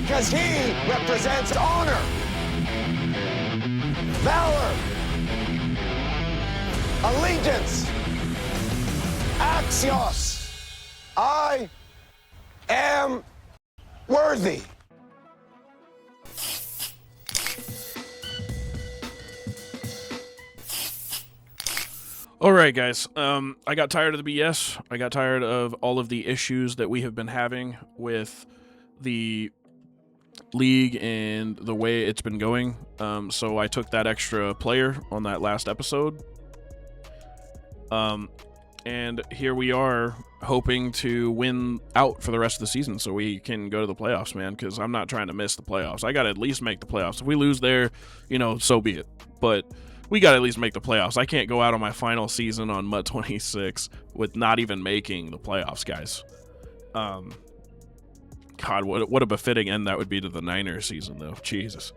because he represents honor, valor, allegiance, axios. I am worthy. All right, guys. I got tired of the BS. I got tired of all of the issues that we have been having with the league and the way it's been going. So I took that extra player on that last episode. And here we are hoping to win out for the rest of the season so we can go to the playoffs, man, because I'm not trying to miss the playoffs. I got to at least make the playoffs. If we lose there, so be it. But we got to at least make the playoffs. I can't go out on my final season on MUT 26 with not even making the playoffs, guys. God, what a befitting end that would be to the Niners season, though. Jesus.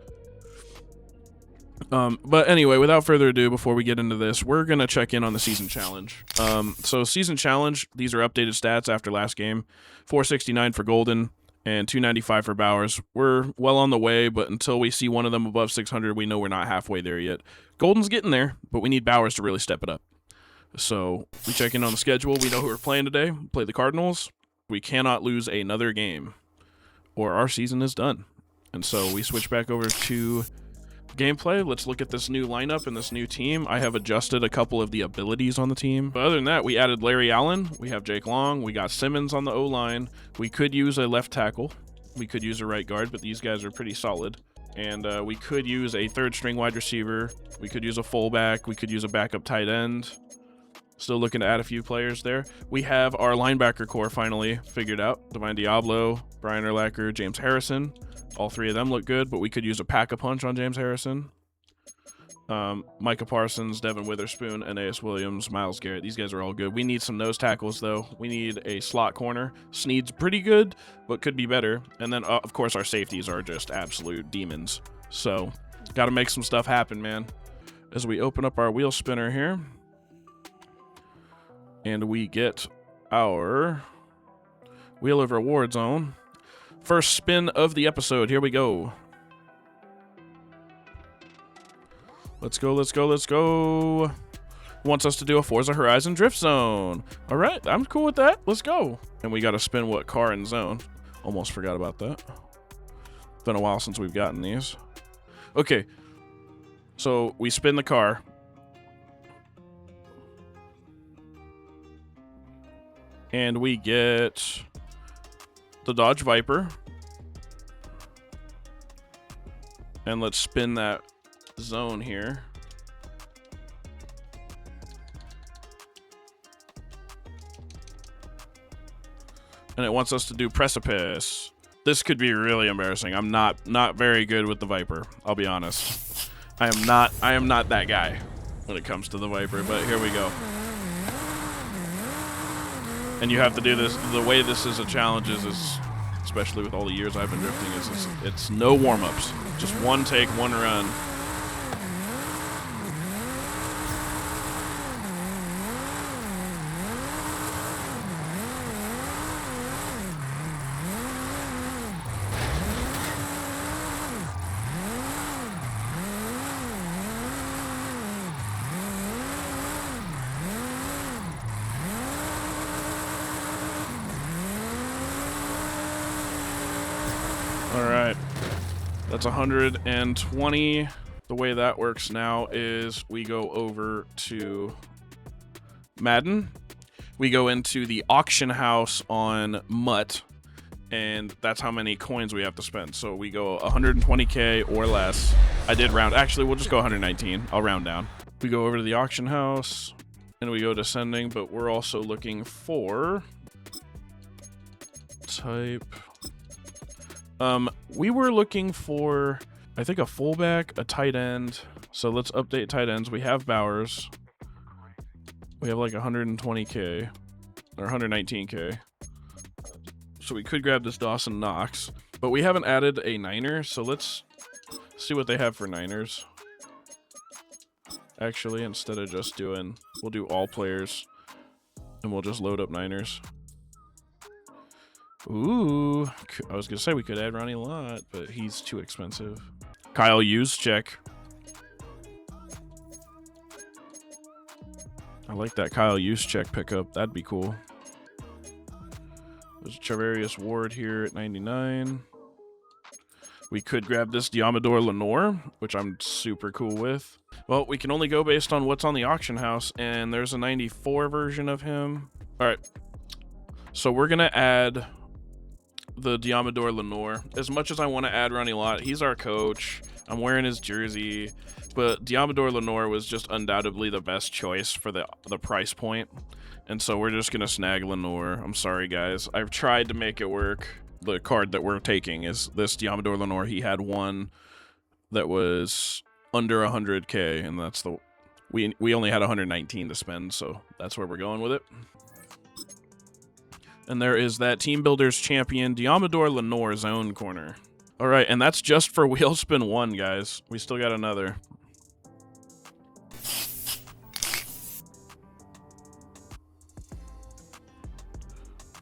But anyway, without further ado, before we get into this, we're going to check in on the season challenge. So season challenge, these are updated stats after last game. 469 for Golden and 295 for Bowers. We're well on the way, but until we see one of them above 600, we know we're not halfway there yet. Golden's getting there, but we need Bowers to really step it up. So we check in on the schedule. We know who we're playing today. We play the Cardinals. We cannot lose another game, or our season is done. And so we switch back over to gameplay. Let's look at this new lineup and this new team. I have adjusted a couple of the abilities on the team. But other than that, we added Larry Allen. We have Jake Long. We got Simmons on the O-line. We could use a left tackle. We could use a right guard, but these guys are pretty solid. And we could use a third string wide receiver. We could use a fullback. We could use a backup tight end. Still looking to add a few players there. We have our linebacker core finally figured out. Divine Diablo, Brian Urlacher, James Harrison. All three of them look good, but we could use a pack-a-punch on James Harrison. Micah Parsons, Devin Witherspoon, Aeneas Williams, Myles Garrett. These guys are all good. We need some nose tackles, though. We need a slot corner. Snead's pretty good, but could be better. And then, of course, our safeties are just absolute demons. So, got to make some stuff happen, man. As we open up our wheel spinner here, and we get our Wheel of Reward zone. First spin of the episode. Here we go. Let's go, let's go, let's go. Wants us to do a Forza Horizon Drift Zone. All right, I'm cool with that. Let's go. And we got to spin what? Car and zone. Almost forgot about that. Been a while since we've gotten these. Okay. So we spin the car. And we get the Dodge Viper. And let's spin that zone here. And it wants us to do Precipice. This could be really embarrassing. I'm not very good with the Viper, I'll be honest. I am not that guy when it comes to the Viper, but here we go. And you have to do this. The way this is a challenge is especially with all the years I've been drifting, it's no warm-ups. Just one take, one run. Alright, that's 120. The way that works now is we go over to Madden. We go into the auction house on MUT, and that's how many coins we have to spend. So we go 120k or less. I did round. Actually, we'll just go 119. I'll round down. We go over to the auction house, and we go descending, but we're also looking for type. We were looking for, I think, a fullback, a tight end. So let's update tight ends. We have Bowers. We have like 120k or 119k. So we could grab this Dawson Knox, but we haven't added a Niner. So let's see what they have for Niners. Actually, instead of just doing, we'll do all players and we'll just load up Niners. Ooh, I was gonna say we could add Ronnie Lott, but he's too expensive. Kyle Juszczyk. I like that Kyle Juszczyk pickup. That'd be cool. There's Charvarius Ward here at 99. We could grab this Diamador Lenore, which I'm super cool with. Well, we can only go based on what's on the auction house, and there's a 94 version of him. All right. So we're going to add the Diamador Lenore. As much as I want to add Ronnie Lott, he's our coach. I'm wearing his jersey. But Diamador Lenore was just undoubtedly the best choice for the price point. And so we're just going to snag Lenore. I'm sorry, guys. I've tried to make it work. The card that we're taking is this Diamador Lenore. He had one that was under 100K, and that's the... We only had 119 to spend, so that's where we're going with it. And there is that Team Builders champion, Diamador Lenore zone corner. All right, and that's just for wheel spin 1, guys. We still got another.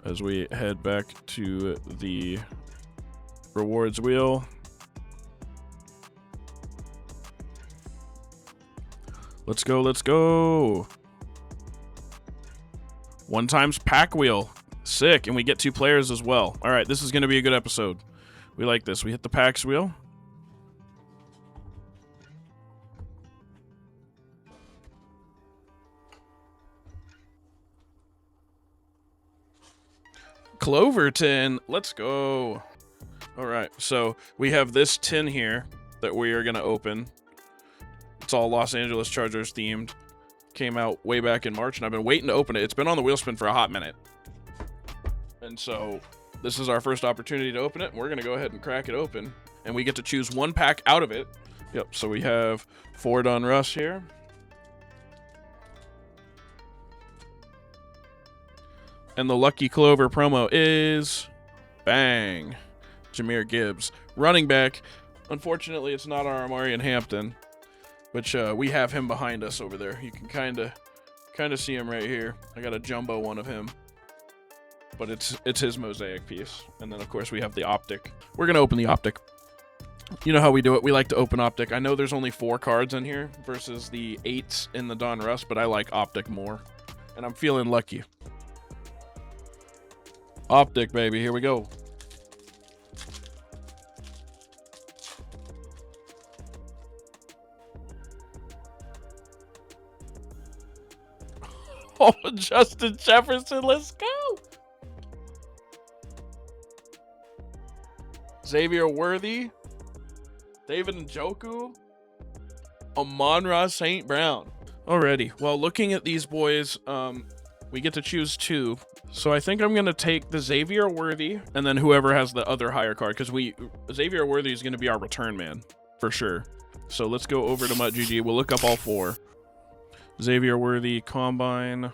As we head back to the rewards wheel. Let's go, let's go. 1x pack wheel. Sick, and we get 2 players as well. All right, this is going to be a good episode. We like this. We hit the packs wheel. Cloverton, let's go. All right, so we have this tin here that we are going to open. It's all Los Angeles Chargers themed. Came out way back in March, and I've been waiting to open it. It's been on the wheel spin for a hot minute. And so this is our first opportunity to open it, and we're going to go ahead and crack it open. And we get to choose 1 pack out of it. Yep, so we have Ford on Russ here. And the Lucky Clover promo is... bang. Jahmyr Gibbs. Running back. Unfortunately, it's not our Amarian Hampton. Which we have him behind us over there. You can kind of see him right here. I got a jumbo one of him. But it's his mosaic piece. And then, of course, we have the optic. We're going to open the optic. You know how we do it. We like to open optic. I know there's only 4 cards in here versus the 8s in the Don Russ, but I like optic more. And I'm feeling lucky. Optic, baby. Here we go. Oh, Justin Jefferson. Let's go. Xavier Worthy. David Njoku. Amon-Ra St. Brown. Alrighty. Well, looking at these boys, we get to choose 2. So I think I'm going to take the Xavier Worthy and then whoever has the other higher card, because Xavier Worthy is going to be our return man for sure. So let's go over to MuttGG. We'll look up all 4. Xavier Worthy, Combine.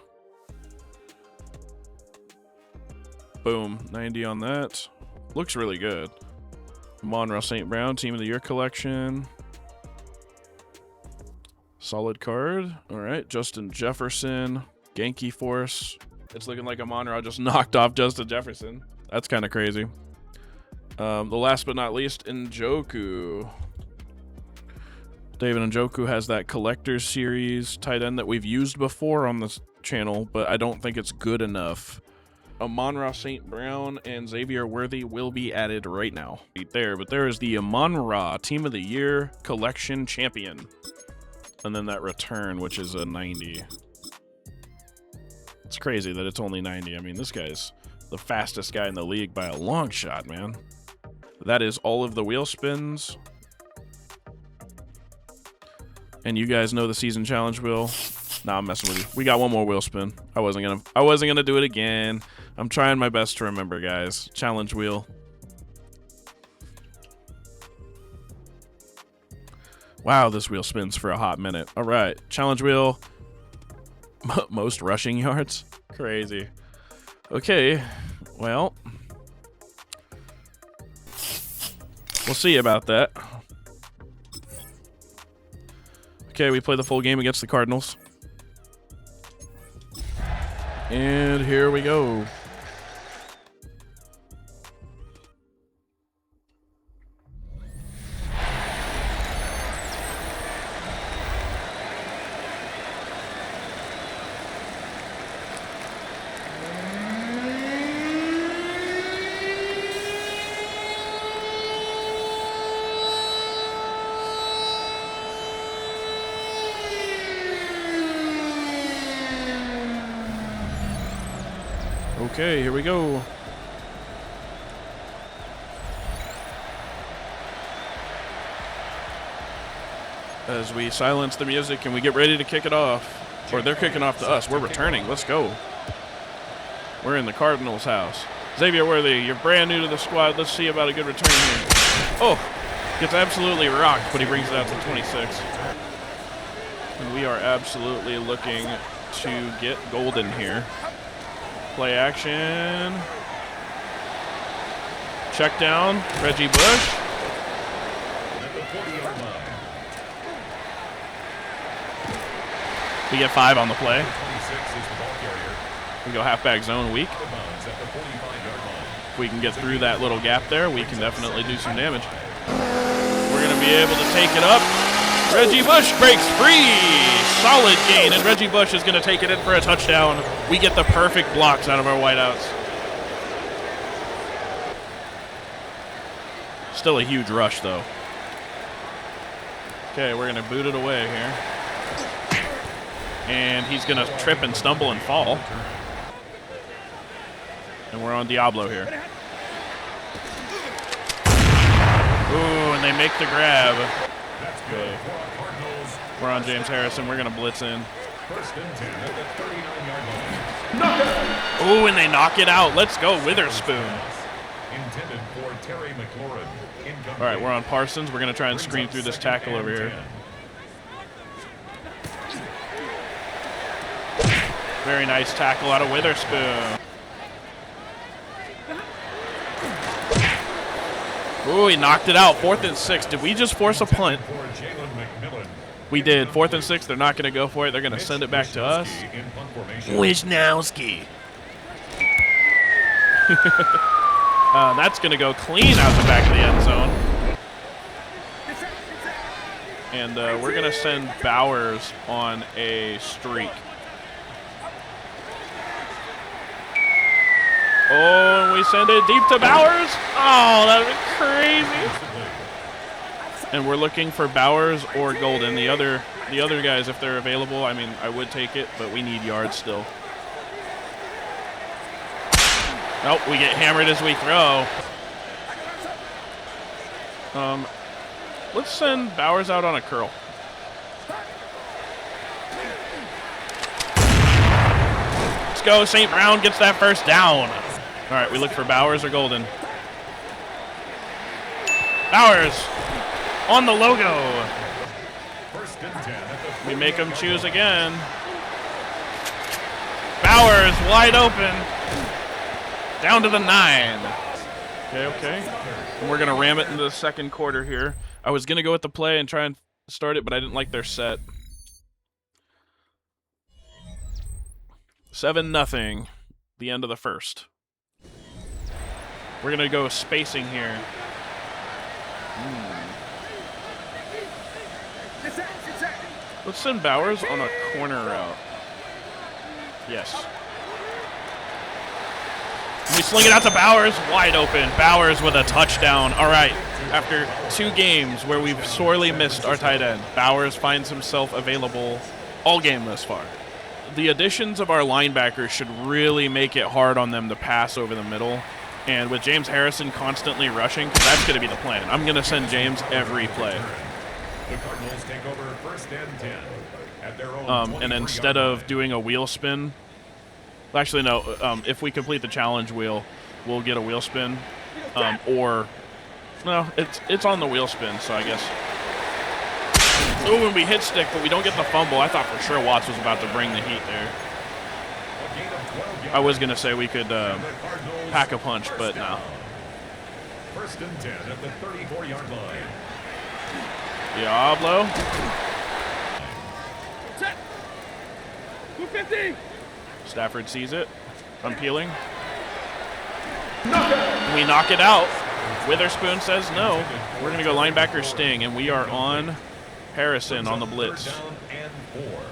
Boom, 90 on that. Looks really good. Amon-Ra St. Brown, Team of the Year collection. Solid card. All right, Justin Jefferson, Genki Force. It's looking like Amon-Ra just knocked off Justin Jefferson. That's kind of crazy. The last but not least, Njoku. David Njoku has that Collector's Series tight end that we've used before on this channel, but I don't think it's good enough. Amon-Ra St. Brown and Xavier Worthy will be added right now. Right there, but there is the Amon-Ra Team of the Year Collection Champion. And then that return, which is a 90. It's crazy that it's only 90. I mean, this guy's the fastest guy in the league by a long shot, man. That is all of the wheel spins. And you guys know the season challenge wheel. Nah, I'm messing with you. We got one more wheel spin. I wasn't gonna do it again. I'm trying my best to remember, guys. Challenge wheel. Wow, this wheel spins for a hot minute. All right, challenge wheel. Most rushing yards? Crazy. Okay, well, we'll see about that. Okay, we play the full game against the Cardinals. And here we go. Okay, here we go. As we silence the music and we get ready to kick it off. Or they're kicking off to us. We're returning. Let's go. We're in the Cardinals' house. Xavier Worthy, you're brand new to the squad. Let's see about a good return here. Oh, gets absolutely rocked, but he brings it out to 26. And we are absolutely looking to get golden here. Play action. Check down. Reggie Bush. We get 5 on the play. We go halfback zone weak. If we can get through that little gap there, we can definitely do some damage. We're going to be able to take it up. Reggie Bush breaks free. Solid gain, and Reggie Bush is going to take it in for a touchdown. We get the perfect blocks out of our wideouts. Still a huge rush, though. Okay, we're going to boot it away here. And he's going to trip and stumble and fall. And we're on Diablo here. Ooh, and they make the grab. Okay. We're on James Harrison. We're going to blitz in. Ooh, and they knock it out. Let's go, Witherspoon. All right, we're on Parsons. We're going to try and screen through this tackle over here. Very nice tackle out of Witherspoon. Ooh, he knocked it out. 4th and 6. Did we just force a punt? We did. 4th and 6. They're not going to go for it. They're going to send it back to us. Wisnowski. That's going to go clean out the back of the end zone. And we're going to send Bowers on a streak. Oh, and we send it deep to Bowers. Oh, that would be crazy. And we're looking for Bowers or Golden. The other guys, if they're available, I mean, I would take it, but we need yards still. Nope, we get hammered as we throw. Let's send Bowers out on a curl. Let's go. St. Brown gets that first down. All right, we look for Bowers or Golden. Bowers on the logo. We make him choose again. Bowers wide open. Down to the 9. Okay. And we're going to ram it into the second quarter here. I was going to go with the play and try and start it, but I didn't like their set. 7-0. The end of the first. We're going to go spacing here. Let's send Bowers on a corner route. Yes. We sling it out to Bowers, wide open. Bowers with a touchdown. All right, after 2 games where we've sorely missed our tight end, Bowers finds himself available all game thus far. The additions of our linebackers should really make it hard on them to pass over the middle. And with James Harrison constantly rushing, because that's going to be the plan. I'm going to send James every play. The Cardinals take over 1st and 10 at their own and instead of doing a wheel spin, well, actually no, if we complete the challenge wheel, we'll get a wheel spin, or no, it's on the wheel spin, so I guess. Oh, and we hit stick, but we don't get the fumble. I thought for sure Watts was about to bring the heat there. I was gonna say we could pack a punch, but no. 1st and 10 at the 34-yard line. Diablo. Set. 250. Stafford sees it. Unpeeling. We knock it out. Witherspoon says no. We're going to go linebacker sting, and we are on Harrison on the blitz. Down and 4.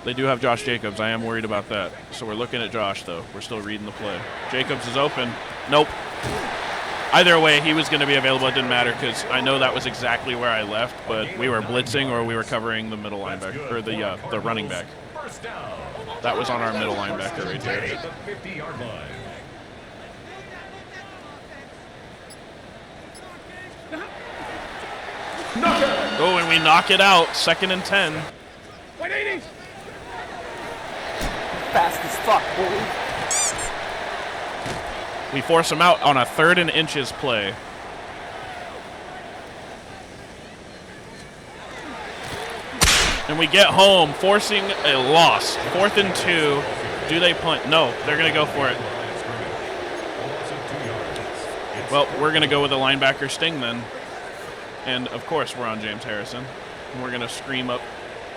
They do have Josh Jacobs. I am worried about that. So we're looking at Josh, though. We're still reading the play. Jacobs is open. Nope. Either way, he was going to be available. It didn't matter because I know that was exactly where I left, but we were blitzing or we were covering the middle linebacker or the running back. first down. That was on our middle linebacker right there. At the 50-yard line. Oh, and we knock it out. 2nd and 10. 180. Fast as fuck, boy. We force him out on a 3rd and inches play. And we get home, forcing a loss. 4th and 2. Do they punt? No, they're going to go for it. Well, we're going to go with a linebacker sting then. And, of course, we're on James Harrison. And we're going to scream up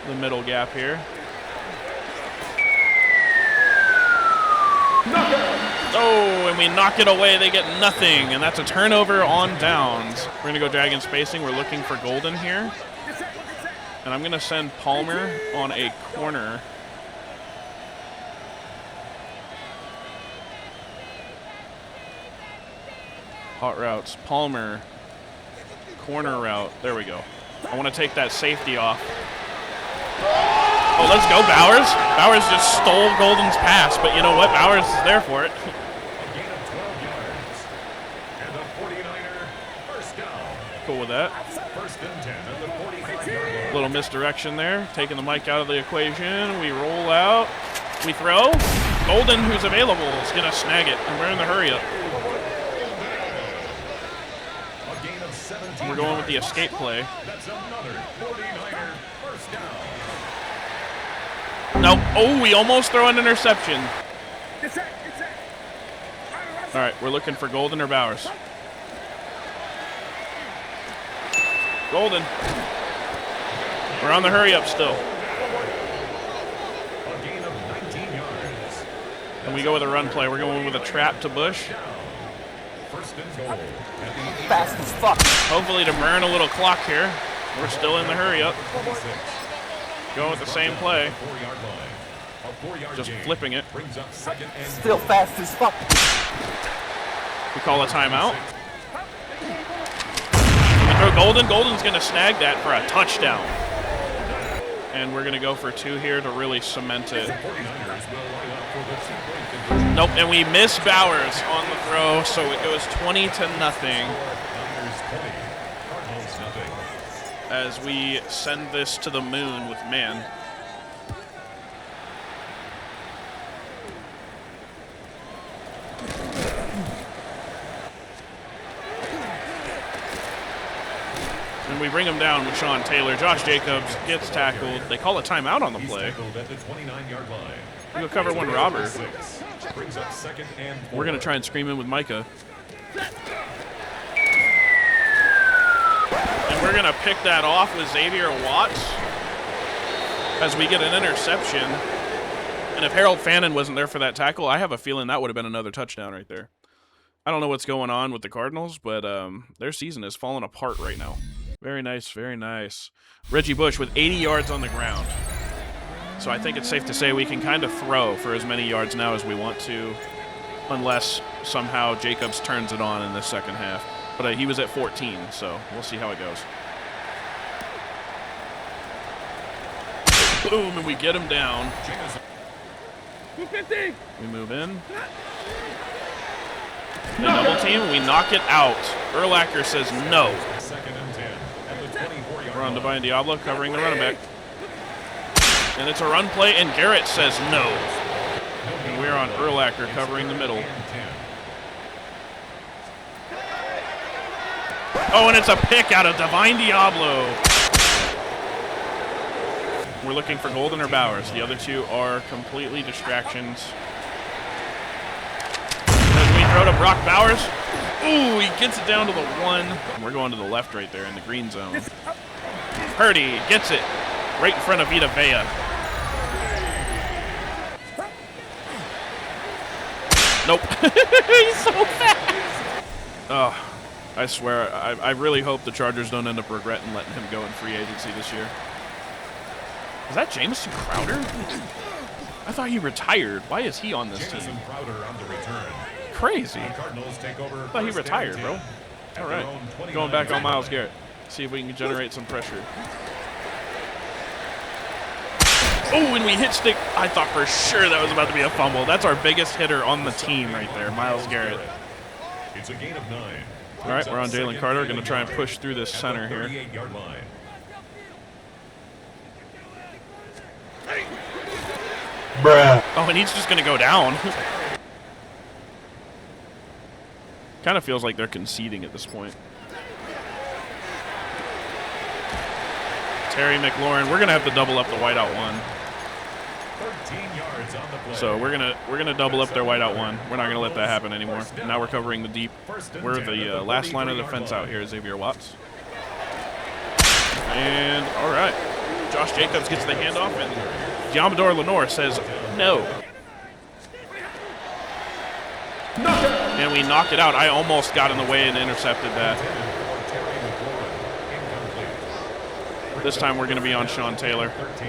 the middle gap here. Oh, and we knock it away. They get nothing, and that's a turnover on downs. We're going to go drag in spacing. We're looking for Golden here. And I'm going to send Palmer on a corner. Hot routes. Palmer. Corner route. There we go. I want to take that safety off. Oh, let's go, Bowers. Bowers just stole Golden's pass, but you know what? Bowers is there for it. A gain of 12 yards. And the 49er first down. Cool with that. 1st and 10 at the 45-yard line. Little misdirection there. Taking the mic out of the equation. We roll out. We throw. Golden, who's available, is going to snag it, and we're in the hurry up. A gain of 17 We're going with the yards. escape play. That's another 49er first down. No. Oh, we almost throw an interception. All right, we're looking for Golden or Bowers. Golden. We're on the hurry up still. A gain of 19 yards. And we go with a run play. We're going with a trap to Bush. 1st and goal. At the Fast as fuck. Hopefully to burn a little clock here. We're still in the hurry up. 26. Going with the same play. 4-yard line. A 4-yard Just gain flipping it. brings up 2nd and Still fast as fuck. We call a timeout. We throw Golden. Golden's going to snag that for a touchdown. And we're going to go for 2 here to really cement it. 49ers will line up for the 2-point conversion. Nope, and we miss Bowers on the throw, so it goes 20-0 Niners 20, Cardinals nothing. as we send this to the moon with man. And we bring him down with Sean Taylor. Josh Jacobs gets tackled. They call a timeout on the He's play. tackled at the 29-yard line. We go cover one robber. 6 brings up 2nd and 4. We're going to try and scream in with Micah. And we're going to pick that off with Xavier Watts as we get an interception. And if Harold Fannin wasn't there for that tackle, I have a feeling that would have been another touchdown right there. I don't know what's going on with the Cardinals, but their season is falling apart right now. Very nice, very nice. Reggie Bush with 80 yards on the ground. So I think it's safe to say we can kind of throw for as many yards now as we want to, unless somehow Jacobs turns it on in the second half. But he was at 14, so we'll see how it goes. Boom, and we get him down. 250. We move in. The double team, we knock it out. Urlacher says no. 2nd and 10 at the 24-yard We're on line. Divine Diablo covering the running back. And it's a run play, and Garrett says no. And we're on Urlacher covering the middle. Oh, and it's a pick out of Divine Diablo. We're looking for Golden or Bowers. The other two are completely distractions. As we throw to Brock Bowers. Ooh, he gets it down to the 1. We're going to the left right there in the green zone. Purdy gets it right in front of Vita Vea. Nope. He's so fast. Oh, I swear, I really hope the Chargers don't end up regretting letting him go in free agency this year. Is that Jamison Crowder? I thought he retired. Why is he on this team? Jamison Crowder on the return. Crazy. The Cardinals take over. I thought he retired, bro. All right. Going back on Myles Garrett. See if we can generate some pressure. Oh, and we hit stick. I thought for sure that was about to be a fumble. That's our biggest hitter on the team right there, Myles Garrett. It's a gain of 9. All right, we're on Jalen Carter. Going to try and push through this center here. 38-yard line. Bruh. Oh, and he's just going to go down. Kind of feels like they're conceding at this point. Terry McLaurin, we're going to have to double up the wideout one. 13 yards on the play. So we're gonna double up their wideout one. We're not gonna let that happen anymore. Now we're covering the deep. We're the last line of defense out here, Xavier Watts. And all right, Josh Jacobs gets the handoff, and Diamador Lenore says no. And we knock it out. I almost got in the way and intercepted that. This time we're gonna be on Sean Taylor. 13.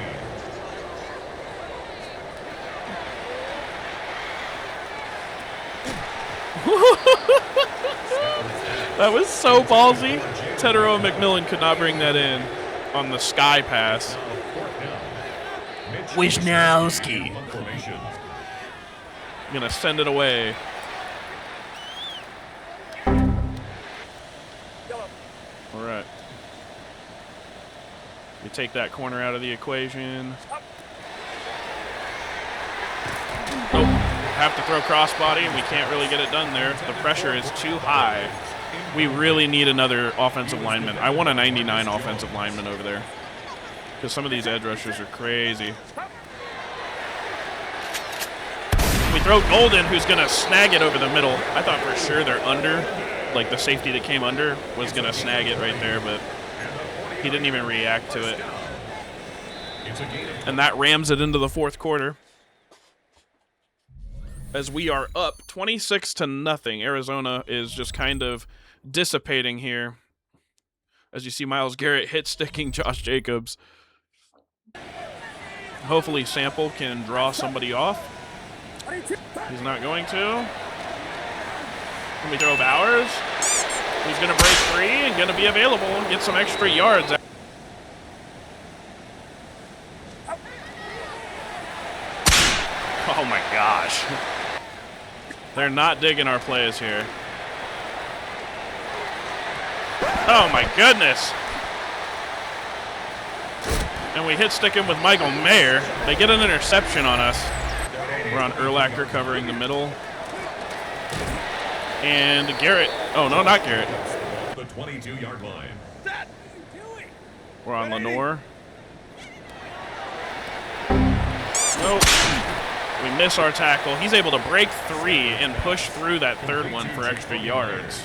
That was so ballsy. Tedero McMillan could not bring that in on the sky pass. Wisnowski. Gonna send it away. All right. We take that corner out of the equation. Nope. Have to throw crossbody, and we can't really get it done there. The pressure is too high. We really need another offensive lineman. I want a 99 offensive lineman over there because some of these edge rushers are crazy. We throw Golden, who's going to snag it over the middle. I thought for sure they're under, like the safety that came under was going to snag it right there, but he didn't even react to it. And that rams it into the fourth quarter. As we are up 26-0. Arizona is just kind of dissipating here. As you see Myles Garrett hit sticking Josh Jacobs. Hopefully Sample can draw somebody off. He's not going to. Can we throw Bowers? He's going to break free and going to be available and get some extra yards. Oh my gosh. They're not digging our plays here. Oh my goodness. And we hit stick him with Michael Mayer. They get an interception on us. We're on Urlacher covering the middle. And Garrett. Oh no, not Garrett. The 22-yard line. We're on Lenore. Nope. We miss our tackle. He's able to break free and push through that third one for extra yards.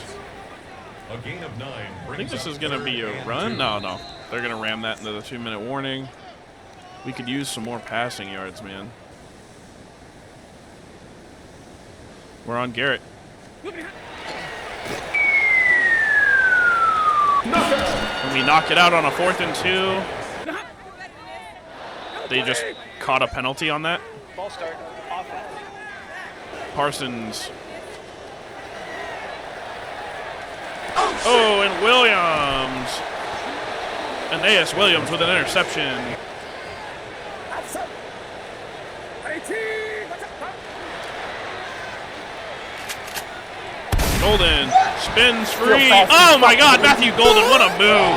A gain of 9. I think this is going to be a run. No. They're going to ram that into the 2-minute warning. We could use some more passing yards, man. We're on Garrett. And we knock it out on a 4th and 2. They just caught a penalty on that. Ball start. Offense. Parsons. Oh, and Williams. Aeneas Williams with an interception. Golden spins free. Oh my God, Matthew Golden, what a move.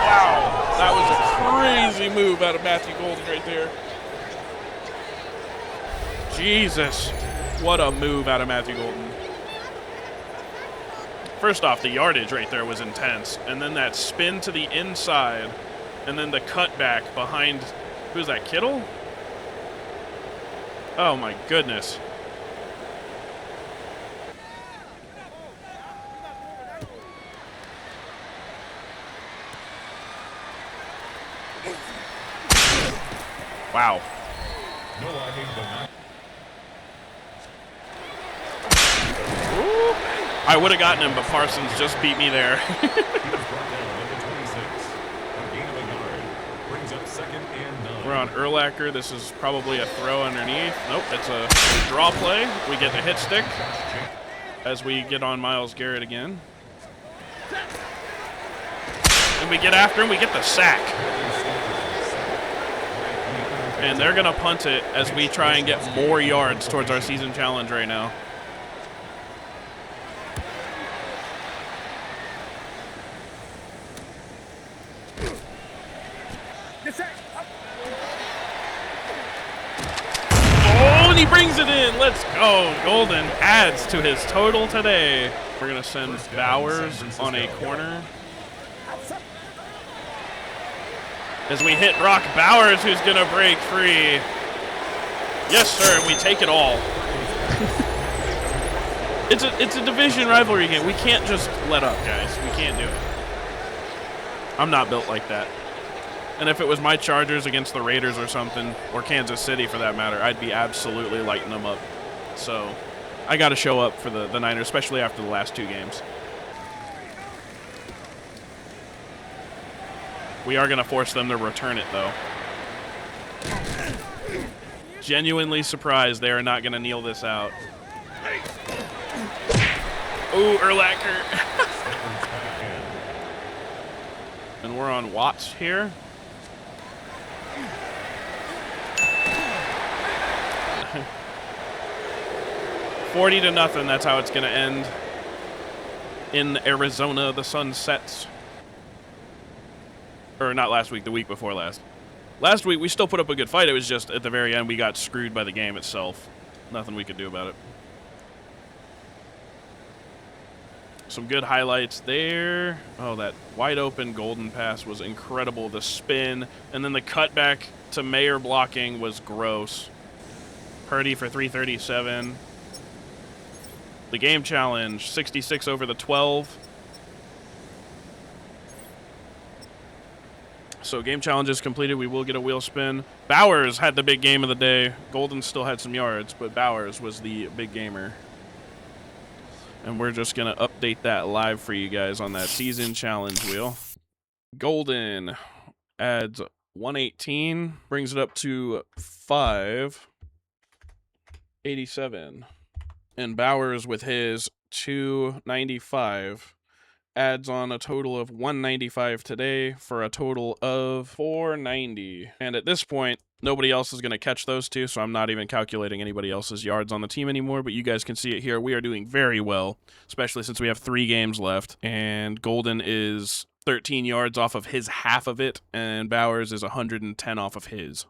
Wow, that was a crazy move out of Matthew Golden right there. Jesus, what a move out of Matthew Golden. First off, the yardage right there was intense. And then that spin to the inside. And then the cutback behind, who's that, Kittle? Oh my goodness. Wow. Ooh. I would have gotten him, but Parsons just beat me there. We're on Urlacher. This is probably a throw underneath. Nope, it's a draw play. We get the hit stick as we get on Myles Garrett again. And we get after him. We get the sack. And they're going to punt it as we try and get more yards towards our season challenge right now. Oh, and he brings it in. Let's go. Golden adds to his total today. We're going to send Bowers on a corner. As we hit Brock Bowers, who's going to break free. Yes, sir. We take it all. It's a division rivalry game. We can't just let up, guys. We can't do it. I'm not built like that. And if it was my Chargers against the Raiders or something, or Kansas City for that matter, I'd be absolutely lighting them up. So I got to show up for the Niners, especially after the last two games. We are going to force them to return it, though. Genuinely surprised they are not going to kneel this out. Ooh, Urlacher. And we're on Watts here. $40-0, that's how it's going to end. In Arizona, the sun sets. Or not last week, the week before last. Last week, we still put up a good fight. It was just at the very end, we got screwed by the game itself. Nothing we could do about it. Some good highlights there. Oh, that wide open golden pass was incredible. The spin, and then the cutback to Mayer blocking was gross. Purdy for 337. The game challenge, 66 over the 12. So game challenge is completed. We will get a wheel spin. Bowers had the big game of the day. Golden still had some yards, but Bowers was the big gamer. And we're just going to update that live for you guys on that season challenge wheel. Golden adds 118, brings it up to 587. And Bowers with his 295 adds on a total of 195 today for a total of 490. And at this point, nobody else is going to catch those two, so I'm not even calculating anybody else's yards on the team anymore, but you guys can see it here. We are doing very well, especially since we have 3 games left, and Golden is 13 yards off of his half of it, and Bowers is 110 off of his.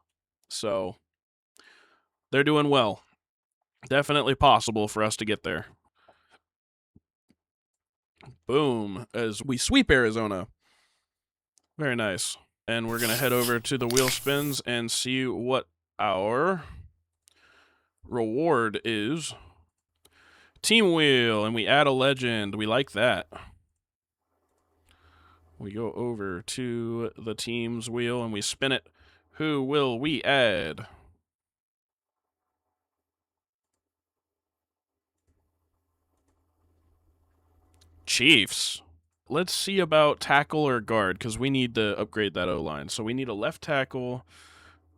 So they're doing well. Definitely possible for us to get there. Boom, as we sweep Arizona. Very nice. And we're going to head over to the wheel spins and see what our reward is. Team wheel, and we add a legend. We like that. We go over to the team's wheel and we spin it. Who will we add? Chiefs. Let's see about tackle or guard, because we need to upgrade that O-line. So we need a left tackle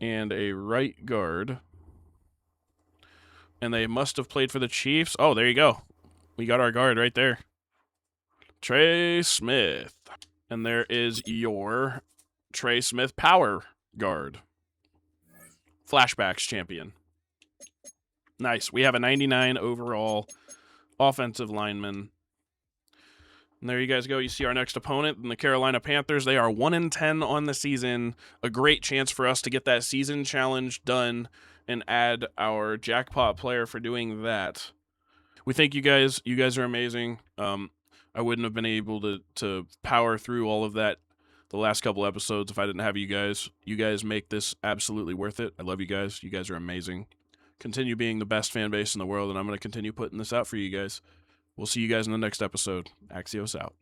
and a right guard. And they must have played for the Chiefs. Oh, there you go. We got our guard right there. Trey Smith. And there is your Trey Smith power guard. Flashbacks champion. Nice. We have a 99 overall offensive lineman. And there you guys go. You see our next opponent, the Carolina Panthers. They are 1-10 on the season. A great chance for us to get that season challenge done and add our jackpot player for doing that. We thank you guys. You guys are amazing. I wouldn't have been able to power through all of that the last couple episodes if I didn't have you guys. You guys make this absolutely worth it. I love you guys. You guys are amazing. Continue being the best fan base in the world, and I'm going to continue putting this out for you guys. We'll see you guys in the next episode. Axios out.